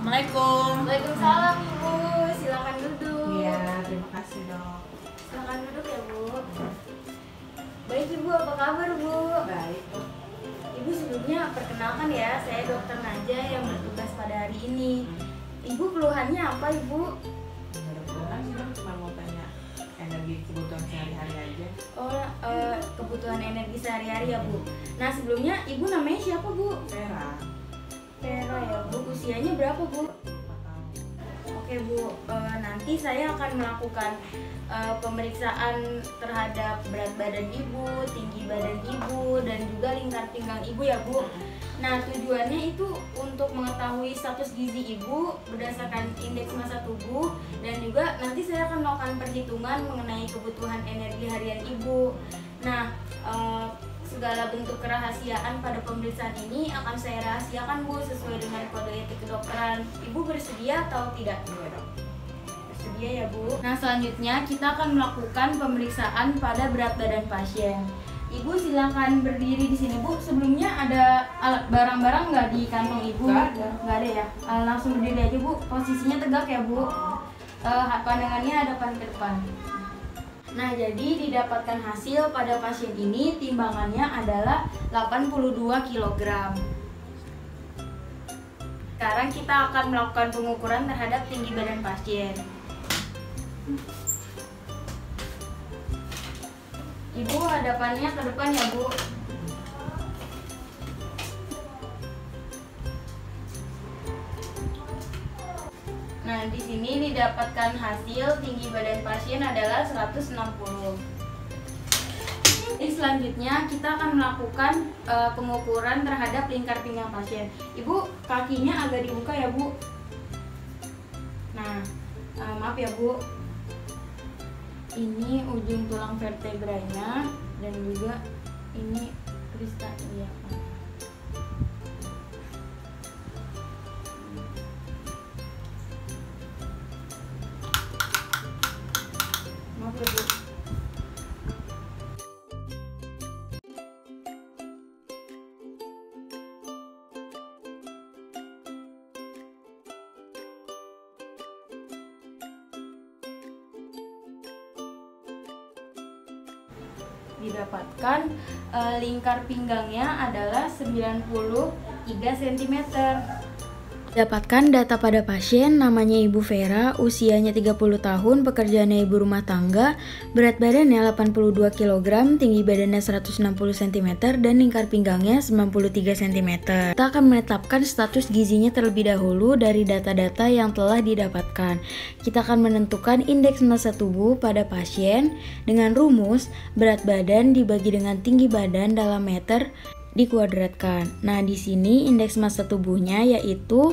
Assalamualaikum. Waalaikumsalam Ibu, silakan duduk. Iya, terima kasih dok. Silakan duduk ya Bu. Baik Ibu, apa kabar Bu? Baik dok. Ibu sebelumnya perkenalkan ya, saya Dokter Naja yang bertugas pada hari ini. Ibu keluhannya apa Ibu? Nggak ada keluhan sih dok, cuma mau tanya energi kebutuhan sehari-hari aja. Oh, kebutuhan energi sehari-hari ya Bu. Nah sebelumnya Ibu namanya siapa Bu? Vera, Vera ya Bu. Usianya berapa Bu? 4 tahun. Oke Bu, nanti saya akan melakukan pemeriksaan terhadap berat badan Ibu, tinggi badan Ibu, dan juga lingkar pinggang Ibu ya Bu. Nah tujuannya itu untuk mengetahui status gizi Ibu berdasarkan indeks massa tubuh, dan juga nanti saya akan melakukan perhitungan mengenai kebutuhan energi harian Ibu. Nah segala bentuk kerahasiaan pada pemeriksaan ini akan saya rahasiakan Bu sesuai dengan kode etik kedokteran. Ibu bersedia atau tidak? Iya dok. Bersedia ya Bu. Nah selanjutnya kita akan melakukan pemeriksaan pada berat badan pasien. Ibu silakan berdiri di sini Bu. Sebelumnya ada alat barang-barang nggak di kantong Ibu? Nggak ada. Nggak ada ya. Langsung berdiri aja Bu. Posisinya tegak ya Bu. Pandangannya hadapan ke depan. Nah, jadi didapatkan hasil pada pasien ini timbangannya adalah 82 kg. Sekarang kita akan melakukan pengukuran terhadap tinggi badan pasien. Ibu hadapannya ke depan ya, Bu. Nah, di sini didapatkan hasil tinggi badan pasien adalah 160. Jadi selanjutnya kita akan melakukan pengukuran terhadap lingkar pinggang pasien. Ibu, kakinya agak dibuka ya, Bu. Nah, maaf ya, Bu. Ini ujung tulang vertebranya dan juga ini krista iliac. Maaf ya, Bu. Didapatkan lingkar pinggangnya adalah 93 cm. Dapatkan data pada pasien, namanya Ibu Vera, usianya 30 tahun, pekerjaannya ibu rumah tangga, berat badannya 82 kg, tinggi badannya 160 cm, dan lingkar pinggangnya 93 cm. Kita akan menetapkan status gizinya terlebih dahulu dari data-data yang telah didapatkan. Kita akan menentukan indeks massa tubuh pada pasien dengan rumus berat badan dibagi dengan tinggi badan dalam meter dikuadratkan. Nah, di sini indeks massa tubuhnya yaitu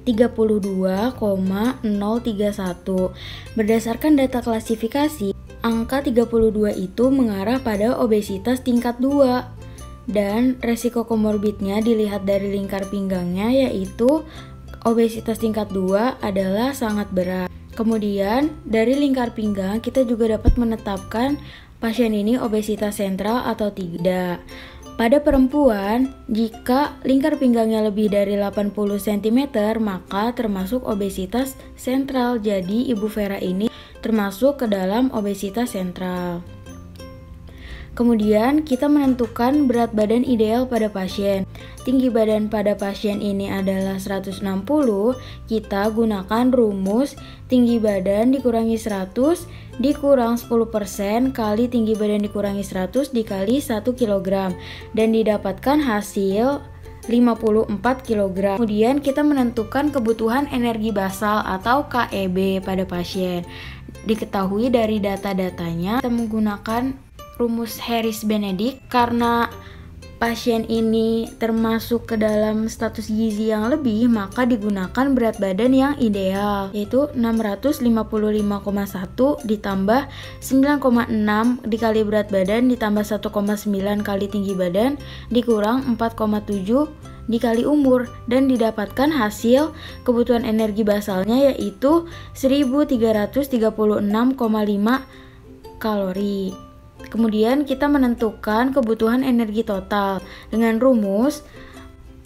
32,031. Berdasarkan data klasifikasi, angka 32 itu mengarah pada obesitas tingkat 2. Dan resiko komorbidnya dilihat dari lingkar pinggangnya yaitu obesitas tingkat 2 adalah sangat berat. Kemudian, dari lingkar pinggang kita juga dapat menetapkan pasien ini obesitas sentral atau tidak. Pada perempuan, jika lingkar pinggangnya lebih dari 80 cm, maka termasuk obesitas sentral. Jadi, Ibu Vera ini termasuk ke dalam obesitas sentral. Kemudian, kita menentukan berat badan ideal pada pasien. Tinggi badan pada pasien ini adalah 160. Kita gunakan rumus tinggi badan dikurangi 100 dikurang 10% kali tinggi badan dikurangi 100 dikali 1 kg dan didapatkan hasil 54 kg. Kemudian kita menentukan kebutuhan energi basal atau KEB pada pasien. Diketahui dari data-datanya kita menggunakan rumus Harris-Benedict karena pasien ini termasuk ke dalam status gizi yang lebih, maka digunakan berat badan yang ideal yaitu 655,1 ditambah 9,6 dikali berat badan ditambah 1,9 kali tinggi badan dikurang 4,7 dikali umur dan didapatkan hasil kebutuhan energi basalnya yaitu 1336,5 kalori. Kemudian kita menentukan kebutuhan energi total dengan rumus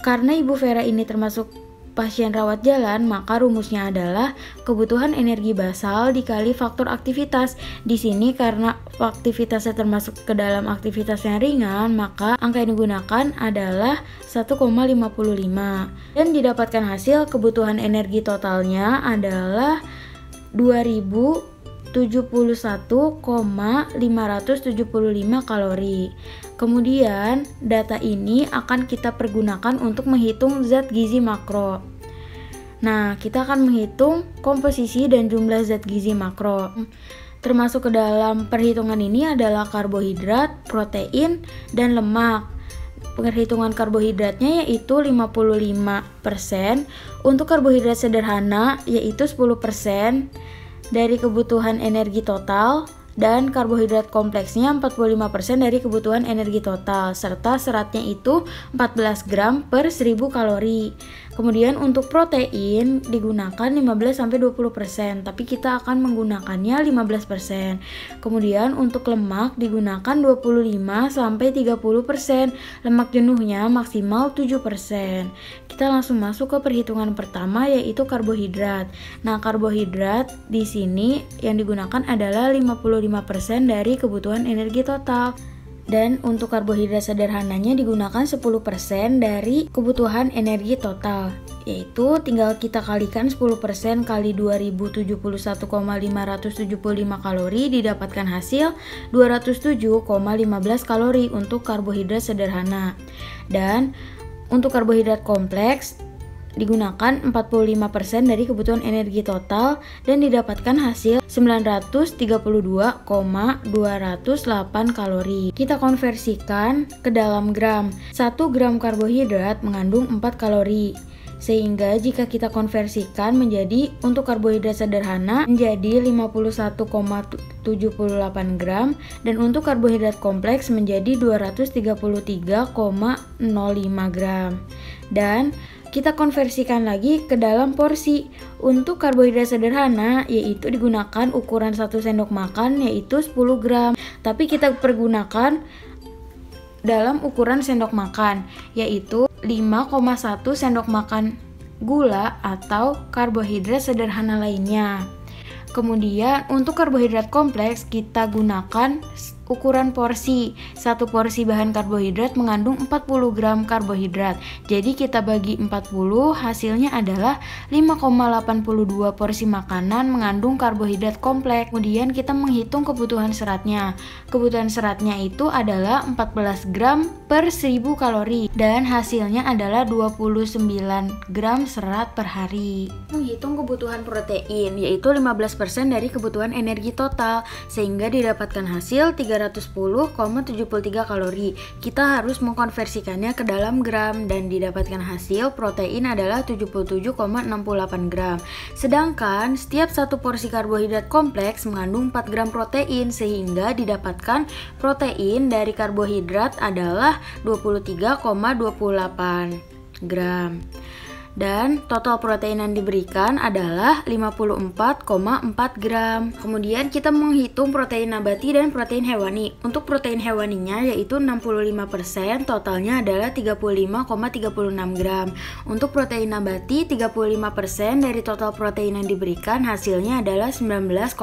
karena Ibu Vera ini termasuk pasien rawat jalan, maka rumusnya adalah kebutuhan energi basal dikali faktor aktivitas. Di sini karena aktivitasnya termasuk ke dalam aktivitas yang ringan, maka angka yang digunakan adalah 1,55. Dan didapatkan hasil kebutuhan energi totalnya adalah 2071,575 kalori. Kemudian, data ini akan kita pergunakan untuk menghitung zat gizi makro. Nah, kita akan menghitung komposisi dan jumlah zat gizi makro. Termasuk ke dalam perhitungan ini adalah karbohidrat, protein, dan lemak. Perhitungan karbohidratnya yaitu 55%, untuk karbohidrat sederhana yaitu 10% dari kebutuhan energi total, dan karbohidrat kompleksnya 45% dari kebutuhan energi total, serta seratnya itu 14 gram per 1000 kalori. Kemudian untuk protein digunakan 15-20%, tapi kita akan menggunakannya 15%. Kemudian untuk lemak digunakan 25-30%, lemak jenuhnya maksimal 7%. Kita langsung masuk ke perhitungan pertama yaitu karbohidrat. Nah, karbohidrat di sini yang digunakan adalah 55% dari kebutuhan energi total. Dan untuk karbohidrat sederhananya digunakan 10% dari kebutuhan energi total, yaitu tinggal kita kalikan 10% kali 2071,575 kalori, didapatkan hasil 207,15 kalori untuk karbohidrat sederhana. Dan untuk karbohidrat kompleks digunakan 45% dari kebutuhan energi total dan didapatkan hasil 932,208 kalori. Kita konversikan ke dalam gram. 1 gram karbohidrat mengandung 4 kalori. Sehingga jika kita konversikan menjadi untuk karbohidrat sederhana menjadi 51,78 gram dan untuk karbohidrat kompleks menjadi 233,05 gram. Dan kita konversikan lagi ke dalam porsi. Untuk karbohidrat sederhana yaitu digunakan ukuran 1 sendok makan yaitu 10 gram. Tapi kita pergunakan dalam ukuran sendok makan yaitu 5,1 sendok makan gula atau karbohidrat sederhana lainnya. Kemudian untuk karbohidrat kompleks kita gunakan ukuran porsi. 1 porsi bahan karbohidrat mengandung 40 gram karbohidrat. Jadi kita bagi 40, hasilnya adalah 5,82 porsi makanan mengandung karbohidrat kompleks. Kemudian kita menghitung kebutuhan seratnya. Kebutuhan seratnya itu adalah 14 gram per 1000 kalori dan hasilnya adalah 29 gram serat per hari. Menghitung kebutuhan protein yaitu 15% dari kebutuhan energi total sehingga didapatkan hasil 310,73 kalori. Kita harus mengkonversikannya ke dalam gram dan didapatkan hasil protein adalah 77,68 gram. Sedangkan setiap 1 porsi karbohidrat kompleks mengandung 4 gram protein sehingga didapatkan protein dari karbohidrat adalah 23,28 gram. Dan total protein yang diberikan adalah 54,4 gram. Kemudian kita menghitung protein nabati dan protein hewani. Untuk protein hewaninya yaitu 65%, totalnya adalah 35,36 gram. Untuk protein nabati 35% dari total protein yang diberikan, hasilnya adalah 19,04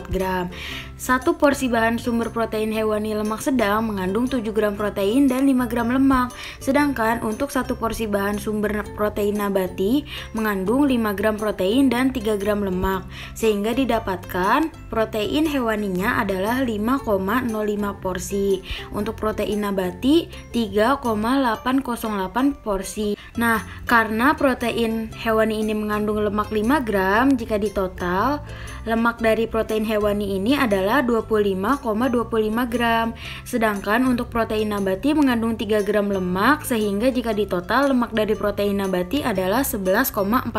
gram. 1 porsi bahan sumber protein hewani lemak sedang mengandung 7 gram protein dan 5 gram lemak. Sedangkan untuk 1 porsi bahan sumber protein nabati mengandung 5 gram protein dan 3 gram lemak, sehingga didapatkan protein hewaninya adalah 5,05 porsi. Untuk protein nabati 3,808 porsi. Nah, karena protein hewani ini mengandung lemak 5 gram, jika ditotal lemak dari protein hewani ini adalah 25,25 gram. Sedangkan untuk protein nabati mengandung 3 gram lemak, sehingga jika ditotal lemak dari protein nabati adalah 11,42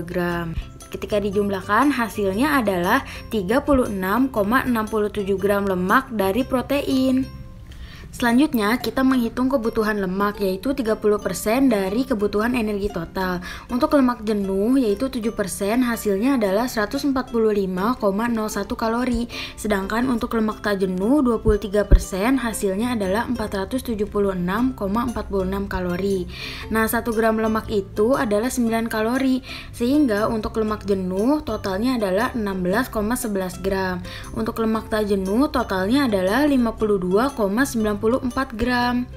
gram. Ketika dijumlahkan hasilnya adalah 36,67 gram lemak dari protein. Selanjutnya, kita menghitung kebutuhan lemak, yaitu 30% dari kebutuhan energi total. Untuk lemak jenuh, yaitu 7%, hasilnya adalah 145,01 kalori. Sedangkan untuk lemak tak jenuh, 23%, hasilnya adalah 476,46 kalori. Nah, 1 gram lemak itu adalah 9 kalori, sehingga untuk lemak jenuh, totalnya adalah 16,11 gram. Untuk lemak tak jenuh, totalnya adalah 52,94 gram.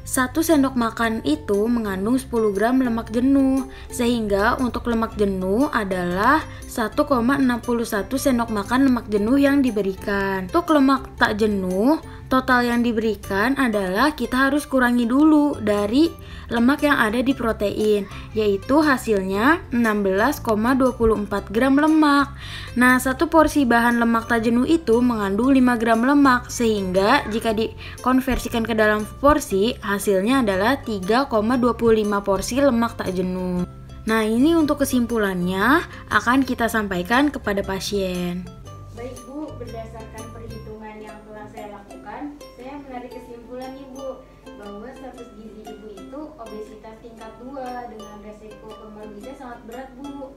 1 sendok makan itu mengandung 10 gram lemak jenuh, sehingga untuk lemak jenuh adalah 1,61 sendok makan lemak jenuh yang diberikan. Untuk lemak tak jenuh, total yang diberikan adalah kita harus kurangi dulu dari lemak yang ada di protein, yaitu hasilnya 16,24 gram lemak. Nah, 1 porsi bahan lemak tak jenuh itu mengandung 5 gram lemak, sehingga jika dikonversikan ke dalam porsi, hasilnya adalah 3,25 porsi lemak tak jenuh. Nah, ini untuk kesimpulannya akan kita sampaikan kepada pasien. Baik Bu, berdasarkan perhitungan yang telah saya lakukan, saya menarik kesimpulan Ibu bahwa status gizi Ibu itu obesitas tingkat 2 dengan resiko komorbidnya sangat berat Bu.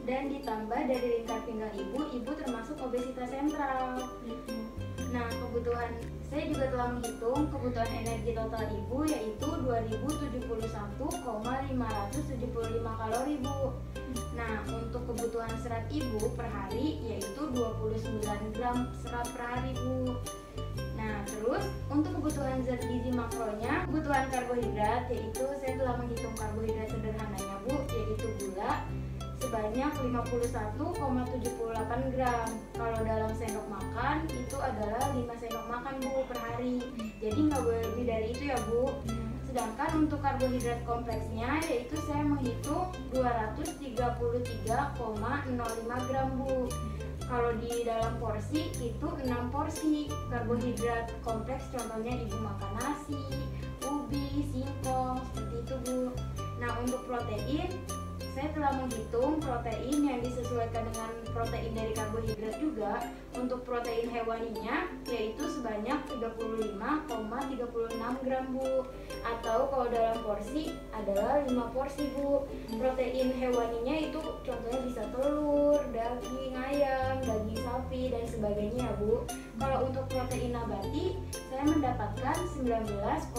Dan ditambah dari lingkar pinggang Ibu termasuk obesitas sentral. Nah, saya juga telah menghitung kebutuhan energi total Ibu yaitu 2071,575 kalori Bu. Nah, untuk kebutuhan serat Ibu per hari yaitu 29 gram serat per hari Bu. Nah, terus untuk kebutuhan zat gizi makronya, kebutuhan karbohidrat yaitu saya telah menghitung karbohidrat sederhananya Bu, yaitu gula sebanyak 51,78 gram. Kalau dalam sendok makan itu adalah 5 sendok makan Bu per hari. Jadi nggak boleh lebih dari itu ya Bu. Sedangkan untuk karbohidrat kompleksnya yaitu saya menghitung 233,05 gram Bu. Kalau di dalam porsi itu 6 porsi karbohidrat kompleks, contohnya Ibu makan nasi, ubi, singkong, seperti itu Bu. Nah, untuk protein saya telah menghitung protein yang disesuaikan dengan protein dari karbohidrat juga. Untuk protein hewaninya yaitu sebanyak 35,36 gram Bu. Atau kalau dalam porsi adalah 5 porsi Bu. Protein hewaninya itu contohnya bisa telur, daging ayam, daging sapi dan sebagainya ya Bu. Kalau untuk protein nabati saya mendapatkan 19,04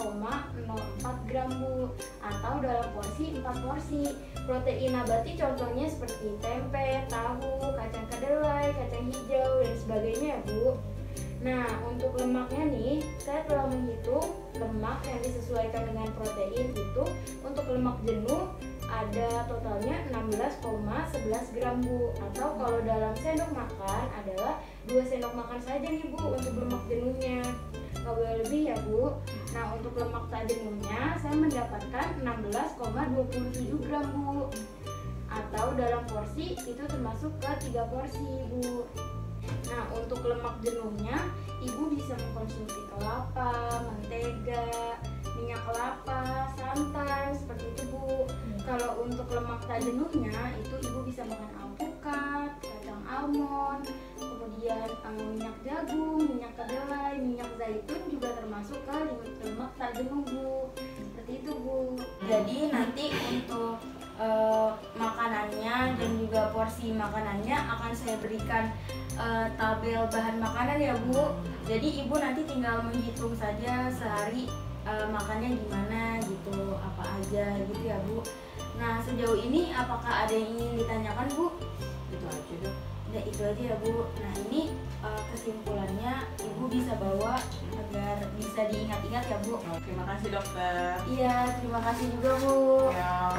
gram Bu. Atau dalam porsi 4 porsi. Protein nabati contohnya seperti tempe, tahu, kacang kedelai, kacang hijau dan sebagainya ya Bu. Nah, untuk lemaknya nih, saya telah menghitung lemak yang disesuaikan dengan protein itu. Untuk lemak jenuh ada totalnya 16,11 gram Bu. Atau kalau dalam sendok makan adalah 2 sendok makan saja nih Bu untuk lemak jenuhnya, nggak boleh lebih ya Bu. Nah, untuk lemak tak jenuhnya saya mendapatkan 16,27 gram Bu. Atau dalam porsi itu termasuk ke 3 porsi Bu. Nah, untuk lemak jenuhnya Ibu bisa mengkonsumsi kelapa, mentega, minyak kelapa, santan, seperti itu Bu. Kalau untuk lemak tak jenuhnya itu Ibu bisa makan alpukat, kacang almond, kemudian minyak jagung, minyak kedelai, minyak zaitun juga termasuk ke lemak tak jenuh Bu. Seperti itu Bu. Jadi nanti untuk makanannya dan juga porsi makanannya akan saya berikan tabel bahan makanan ya Bu. Jadi Ibu nanti tinggal menghitung saja sehari makannya gimana gitu, apa aja gitu ya Bu. Nah, sejauh ini apakah ada yang ingin ditanyakan Bu? Itu aja dok. Ya, itu aja ya Bu. Nah, ini kesimpulannya Ibu bisa bawa agar bisa diingat-ingat ya Bu. Terima kasih dokter. Iya, terima kasih juga Bu. Ya.